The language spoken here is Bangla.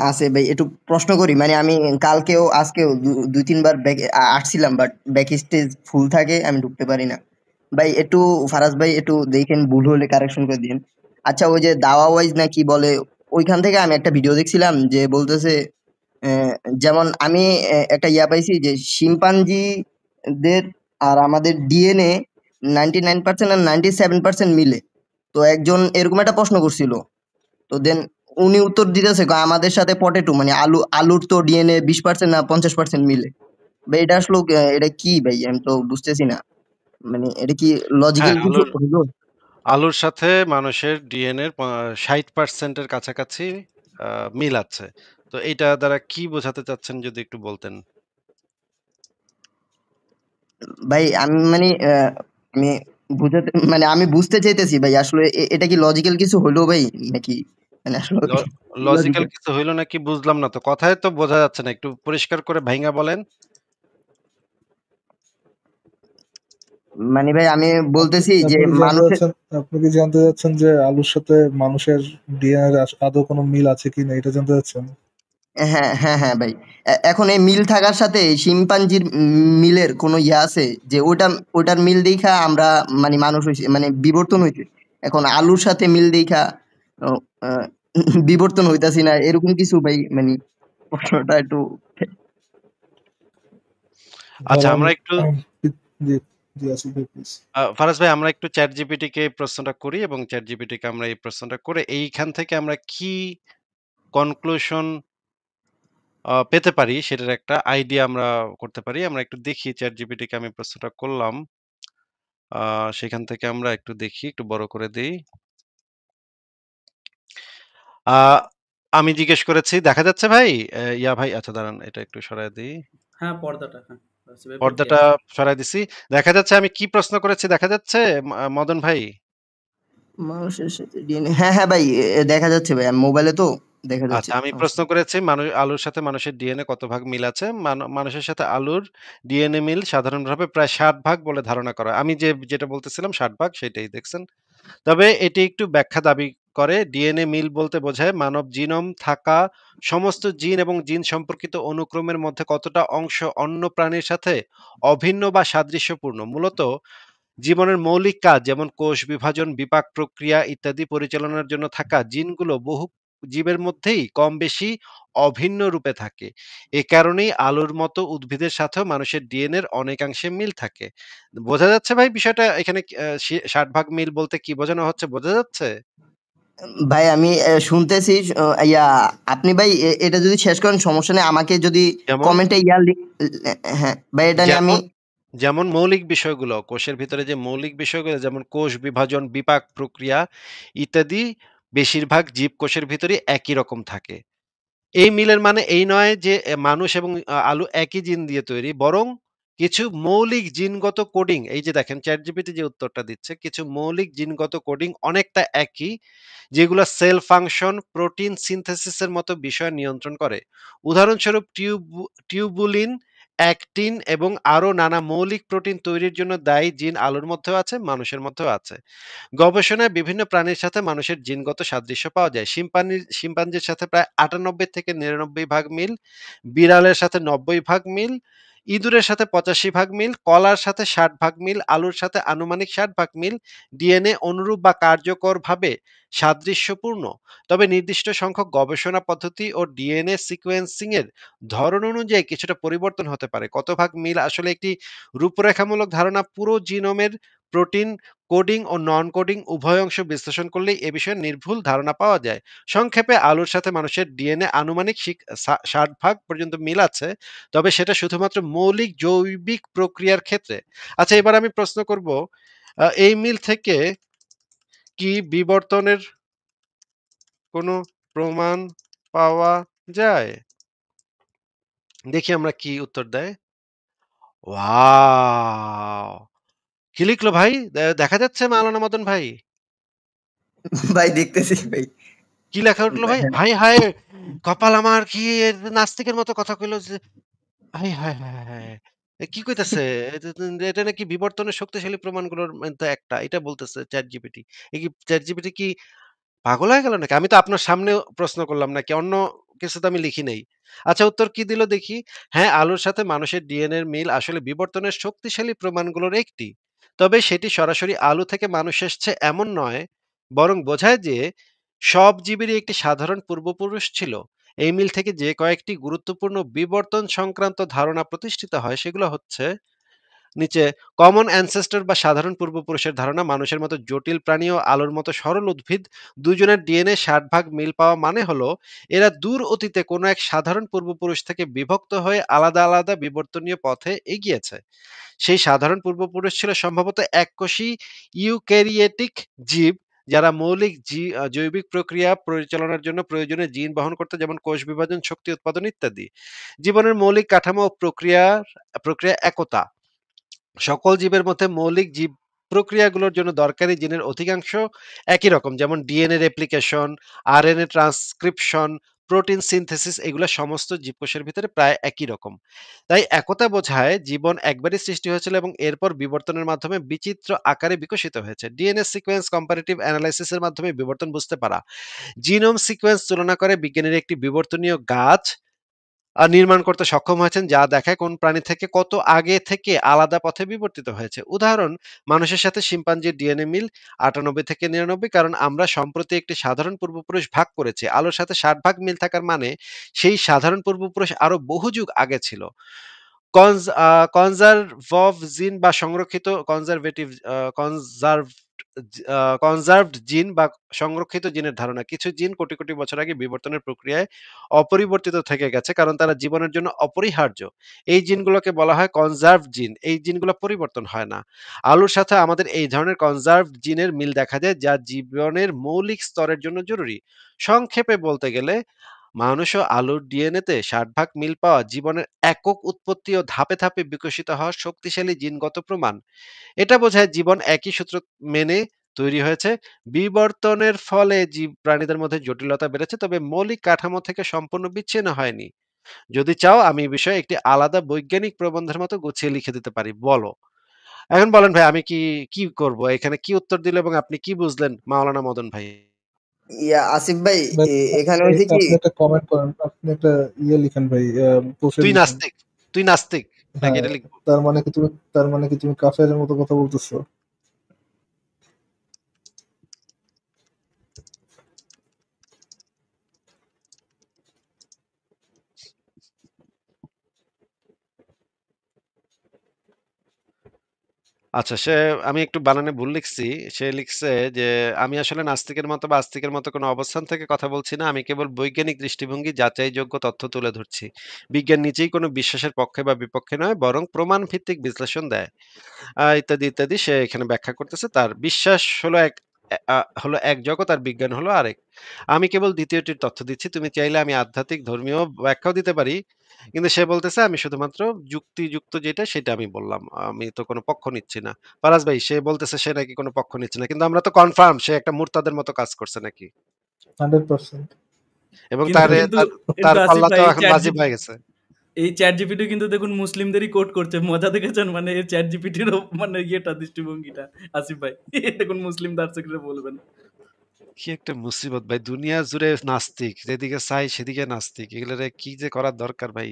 আছে ভাই, একটু প্রশ্ন করি। মানে আমি কালকেও আজকেও ২-৩ বার ব্যাক আসছিলাম, বাট ব্যাক স্টেজ ফুল থাকে, আমি ঢুকতে পারি না। ভাই একটু, ফারাজ ভাই একটু দেখেন, ভুল হলে কারেকশন করে দিন। আচ্ছা, ওই যে দাওয়া ওয়াইজ না কি বলে, ওইখান থেকে আমি একটা ভিডিও দেখছিলাম যে বলতেছে আহ, যেমন আমি একটা ইয়া পাইছি যে শিম্পাঞ্জিদের আর আমাদের ডিএনএ 99% আর 97% মিলে। তো একজন এরকম একটা প্রশ্ন করছিল। তো দেন উনি উত্তর দিতেছে আমাদের সাথে পটেটো মানে আলুর তো ডিএনএ 20% না 50% মিলে। ভাই এটা আসলে এটা কি ভাই, আমি তো বুঝতেছি না। মানে এটা কি হ্যাঁ, লজিক্যাল কিছু হইলো? আলুর সাথে মানুষের ডিএনএর 60% এর কাছাকাছি মিল আছে। তো এইটা দ্বারা কি বোঝাতে চাচ্ছেন যদি একটু বলতেন? ভাই আমি মানে আমি বুঝাতে মানে আমি বুঝতে চাইতেছি ভাই, আসলে এটা কি লজিক্যাল কিছু হইলো ভাই নাকি? মানে আসলে ল লজিক্যাল লজিক্যাল কিছু হইল নাকি বুঝলাম না তো। কথায় তো বোঝা যাচ্ছে না। একটু পরিষ্কার করে ভাইঙা বলেন। মানে ভাই আমি আপনি বলতেছি যে আপনি কি জানতে মানুষের, চাচ্ছেন আপনি কি জানতে চাচ্ছেন যে আলুর সাথে মানুষের ডিএনএ আদৌ কোনো মিল আছে কিনা এটা জানতে চাচ্ছেন? হ্যাঁ, হ্যাঁ, হ্যাঁ ভাই। এখন এই মিল থাকার সাথে শিম্পাঞ্জির মিলের কোনো ইয়ে আছে যে ওটার মিল দেইখা আমরা মানে মানুষ হইছি, মানে বিবর্তন হইছে। এখন আলুর সাথে মিল দেইখা ও আ বিবর্তন হইতাছি না, এরকম কিছু ভাই, মানে প্রশ্নটা একটু। আচ্ছা ধরেন আমরা একটু জি, জি আসিফ ভাই প্লিজ। ফারাজ ভাই আমরা একটু ChatGPT কে এই প্রশ্নটা করি এবং ChatGPT কে আমরা এই প্রশ্নটা করে এইখান থেকে আমরা কি কনক্লুশন পেতে পারি সেটার একটা আইডিয়া আমরা করতে পারি। আমরা একটু দেখি ChatGPT কে আমি প্রশ্নটা করলাম। আ সেখান থেকে আমরা একটু দেখি, একটু বড় করে দেই। আ আমি জিজ্ঞেস করেছি, দেখা যাচ্ছে ভাই? ইয়া ভাই আচ্ছা দাঁড়ান এটা একটু সরায় দেই। হ্যাঁ, পর্দাটা হ্যাঁ, এবার ক্লিয়ার পর্দাটা আছে। সরায় দিছি। দেখা যাচ্ছে আমি কি প্রশ্ন করেছি দেখা যাচ্ছে মদন ভাই? মানুষের সাথে ডিএনএ, হ্যাঁ, হ্যাঁ ভাই, দেখা যাচ্ছে ভাই। মোবাইলে তো দেখা যাচ্ছে, আচ্ছা আমি সমস্যা প্রশ্ন নেই। করেছি আলুর সাথে মানুষের ডিএনএ কত ভাগ মিল আছে? মানুষের সাথে আলুর ডিএনএ মিল সাধারণভাবে প্রায় ৬০ ভাগ বলে ধারণা করা হয়। আমি যেটা বলতেছিলাম ৬০ ভাগ সেটাই দেখছেন। তবে এটি একটু ব্যাখ্যা দাবি করে। ডিএনএ মিল বলতে বোঝায় মানব জিনোম থাকা সমস্ত জিন এবং জিন সম্পর্কিত অনুক্রমের মধ্যে কতটা অংশ অন্য প্রাণীর সাথে অভিন্ন বা সাদৃশ্যপূর্ণ। মূলত জীবনের মৌলিক কাজ যেমন কোষ বিভাজন, বিপাক প্রক্রিয়া ইত্যাদি পরিচালনার জন্য থাকা জিনগুলো বহু জীবের মধ্যেই কম বেশি অভিন্ন রূপে থাকে। এ কারণেই আলুর মতো উদ্ভিদের সাথেও মানুষের ডিএনএ এর অনেকাংশে মিল থাকে। বোঝা যাচ্ছে ভাই বিষয়টা এখানে ৬০ ভাগ মিল বলতে কি বোঝানো হচ্ছে বোঝা যাচ্ছে? ভাই আমি শুনতেছি। ইয়া, আপনি ভাই এটা যদি শেষ করেন সমস্যা নেই, আমাকে যদি যেমন কমেন্টে হ্যাঁ ভাই, এটা নিয়ে আমি। যেমন যেমন মৌলিক বিষয়গুলো কোষের ভিতরে যে মৌলিক বিষয়গুলো যেমন কোষ বিভাজন, বিপাক প্রক্রিয়া ইত্যাদি বেশিরভাগ জীবকোষের ভিতরেই একই রকম থাকে। এই মিলের মানে এই নয় যে মানুষ এবং আলু একই জিন দিয়ে তৈরি। বরং কিছু মৌলিক জিনগত কোডিং এই যে দেখেন ChatGPT যে উত্তরটা দিচ্ছে, কিছু মৌলিক জিনগত কোডিং অনেকটা একই, যেগুলো সেল ফাংশন, প্রোটিন সিনথেসিস এর মতো বিষয় নিয়ন্ত্রণ করে। উদাহরণস্বরূপ টিউবুলিন, অ্যাক্টিন এবং আরো নানা মৌলিক প্রোটিন তৈরির জন্য দায়ী জিন আলুর মধ্যেও আছে, মানুষের মধ্যেও আছে। গবেষণায় বিভিন্ন প্রাণীর সাথে মানুষের জিনগত সাদৃশ্য পাওয়া যায়। শিম্পাঞ্জির সাথে প্রায় ৯৮ থেকে ৯৯ ভাগ মিল, বিড়ালের সাথে ৯০ ভাগ মিল, ইঁদুরের সাথে ৮৫ ভাগ মিল, কলার সাথে ৬০ ভাগ মিল, আলুর সাথে আনুমানিক ৬০ ভাগ মিল। ডিএনএ অনুরূপ বা কার্যকরভাবে সাদৃশ্যপূর্ণ। তবে নির্দিষ্ট সংখ্যক গবেষণা পদ্ধতি ও ডিএনএ সিকোয়েন্সিং এর ধরন অনুযায়ী কিছুটা পরিবর্তন হতে পারে। কত ভাগ মিল আসলে একটি রূপরেখামূলক ধারণা। পুরো জিনোমের প্রোটিন কোডিং ও নন কোডিং উভয় অংশ বিশ্লেষণ করলেই এ বিষয়ে নির্ভুল ধারণা পাওয়া যায়। সংক্ষেপে আলুর সাথে মানুষের ডিএনএ আনুমানিক ৬০ ভাগ পর্যন্ত মিল আছে, তবে সেটা শুধুমাত্র মৌলিক জৈবিক প্রক্রিয়ার ক্ষেত্রে। আচ্ছা এবার আমি প্রশ্ন করব, এই মিল থেকে কি বিবর্তনের কোনো প্রমাণ পাওয়া যায়? দেখি আমরা কি উত্তর দেয়। ওয়াও, কি লিখলো ভাই? দেখা যাচ্ছে মাওলানা মদন ভাই? ভাই দেখতেছি ভাই। কি লেখা উঠলো ভাই? হায় হায়! কপাল আমার কি নাস্তিকের মতো কথা কইলো যে হায় হায় হায় হায়! কি কইতাছে? এটা নাকি বিবর্তনের শক্তিশালী প্রমাণগুলোর মধ্যে একটা। এটা বলতেছে ChatGPT। কি ChatGPT কি পাগল হয়ে গেল নাকি? আমি তো আপনার সামনেও প্রশ্ন করলাম নাকি অন্য কিছু তো আমি লিখি নাই। আচ্ছা, উত্তর কি দিল দেখি? হ্যাঁ, আলুর সাথে মানুষের ডিএনএ এর মিল আসলে বিবর্তনের শক্তিশালী প্রমাণগুলোর একটি। তবে সেটি সরাসরি আলু থেকে মানুষ এসছে এমন নয়, বরং বোঝায় যে সব জীবেরই একটি সাধারণ পূর্বপুরুষ ছিল। এই মিল থেকে যে কয়েকটি গুরুত্বপূর্ণ বিবর্তন সংক্রান্ত ধারণা প্রতিষ্ঠিত হয় সেগুলো হচ্ছে: নিচে কমন অ্যানসেস্টর বা সাধারণ পূর্বপুরুষের ধারণা, মানুষের মতো জটিল প্রাণী ও আলোর মতো সরল উদ্ভিদ দুজনের ডিএনএ 60 ভাগ মিল পাওয়া মানে হলো এরা দূর অতীতে কোনো এক সাধারণ পূর্বপুরুষ থেকে বিভক্ত হয়ে আলাদা আলাদা বিবর্তনীয় পথে এগিয়েছে। সেই সাধারণ পূর্বপুরুষ ছিল সম্ভবত এককোষী ইউক্যারিওটিক জীব, যারা মৌলিক জৈবিক প্রক্রিয়া পরিচালনার জন্য প্রয়োজনীয় জিন বহন করত, যেমন কোষ বিভাজন, শক্তি উৎপাদন ইত্যাদি। জীবনের মৌলিক কাঠামো ও প্রক্রিয়া একতা। সকল জীবের মধ্যে মৌলিক জীব প্রক্রিয়াগুলোর জন্য দরকারি জিনের অধিকাংশ একই রকম, যেমন DNA replication, RNA transcription, protein synthesis, এগুলো সমস্ত জীবকোষের ভিতরে প্রায় একই রকম। তাই একতা বোঝায় জীবন একবারই সৃষ্টি হয়েছিল এবং এরপর বিবর্তনের মাধ্যমে বিচিত্র আকারে বিকশিত হয়েছে। ডিএনএ সিকোয়েন্স কম্পারেটিভ অ্যানালাইসিসের মাধ্যমে বিবর্তন বুঝতে পারা, জিনোম সিকোয়েন্স তুলনা করে বিজ্ঞানীরা একটি বিবর্তনীয় গাছ নির্মাণ করতে সক্ষম হয়েছেন, যা দেখায় কোন প্রাণী থেকে কত আগে থেকে আলাদা পথে বিবর্তিত হয়েছে। উদাহরণ: মানুষের সাথে শিম্পাঞ্জির ডিএনএ মিল 98 থেকে 99, কারণ আমরা সম্প্রতি একটি সাধারণ পূর্বপুরুষ ভাগ করেছি। আলোর সাথে 60 ভাগ মিল থাকার মানে সেই সাধারণ পূর্বপুরুষ আরো বহু যুগ আগে ছিল। কনজারভভ জিন বা সংরক্ষিত কনজারভেটিভ কনজার্ভ কনজার্ভড জিন বা সংরক্ষিত জিনের ধারণা, কিছু জিন কোটি কোটি বছর আগে বিবর্তনের প্রক্রিয়ায় অপরিবর্তিত থেকে গেছে কারণ তারা জীবনের জন্য অপরিহার্য। এই জিনগুলোকে বলা হয় কনজার্ভ জিন। এই জিনগুলো পরিবর্তন হয় না। আলুর সাথে আমাদের এই ধরনের কনজার্ভ জিনের মিল দেখা যায়, যা জীবনের মৌলিক স্তরের জন্য জরুরি। সংক্ষেপে বলতে গেলে, মানুষ ও আলুর ডিএনএতে 60 ভাগ মিল পাওয়া জীবনের একক উৎপত্তি ও ধাপে ধাপে বিকশিত হওয়া শক্তিশালী জিনগত প্রমাণ। এটা বোঝায় জীবন একই সূত্র মেনে তৈরি হয়েছে। বিবর্তনের ফলে জীব প্রাণীদের মধ্যে জটিলতা বেড়েছে, তবে মৌলিক কাঠামো থেকে সম্পূর্ণ বিচ্ছিন্ন হয়নি। যদি চাও আমি এই বিষয়ে একটি আলাদা বৈজ্ঞানিক প্রবন্ধের মতো গুছিয়ে লিখে দিতে পারি, বলো। এখন বলেন ভাই, আমি কি কি করব, এখানে কি উত্তর দিলে এবং আপনি কি বুঝলেন মাওলানা মদন ভাই? আসিফ ভাই, ভাই, এখানে আপনি হয়েছে কি, আপনি একটা কমেন্ট করেন, আপনি একটা লিখেন ভাই, পোস্টে তুই লিখেন। নাস্তিক, তুই নাস্তিক নাকি হ্যাঁ, এটা লিখবো? তার মানে কি তুমি কাফেরের মতো কথা বলতেছো? আচ্ছা, আমি একটু বানানে ভুল লিখছি। সে লিখছে যে আমি আসলে নাস্তিকের মতো বা আস্তিকের মতো কোনো অবস্থান থেকে কথা বলছি না। আমি কেবল বৈজ্ঞানিক দৃষ্টিভঙ্গি যাচাইযোগ্য তথ্য তুলে ধরছি। বিজ্ঞান নিজেই কোনো বিশ্বাসের পক্ষে বা বিপক্ষে নয়, বরং প্রমাণ ভিত্তিক বিশ্লেষণ দেয়। ইত্যাদি, ইত্যাদি। সে এখানে ব্যাখ্যা করতেছে তার বিশ্বাস হলো হলো এক জগৎ আর বিজ্ঞান হলো আরেক। আমি কেবল দ্বিতীয়টির তথ্য দিচ্ছি। তুমি চাইলে আমি আধ্যাত্মিক ধর্মীয় ব্যাখ্যাও দিতে পারি। কিন্তু সে বলতেছে আমি শুধুমাত্র যুক্তিযুক্ত যেটা সেটা আমি বললাম। আমি তো কোনো পক্ষ নিচ্ছি না। ফারাজ ভাই, সে বলতেছে সে নাকি কোনো পক্ষ নিচ্ছে না। কিন্তু আমরা তো কনফার্ম সে একটা মুরতাদের মতো কাজ করছে নাকি। 100%। এবং কিন্তু তার কিন্তু কিন্তু তার আসিফ পাল্লা ভাই, তো এই এখন চ্যাট বাজিব হয়ে গেছে। এই চ্যাট জিপিটি কিন্তু দেখুন মুসলিমদেরই কোট করছে, মজা দেখেছেন? মানে এই চ্যাট জিপিটির মানে ইয়েটা, দৃষ্টিভঙ্গিটা আসিফ ভাই, দেখুন মুসলিম দর্শকরা বলবেন। কি একটা মুসিবত ভাই, দুনিয়া জুড়ে নাস্তিক, যেদিকে চাই সেদিকে নাস্তিক, এগুলো কি যে করার দরকার ভাই।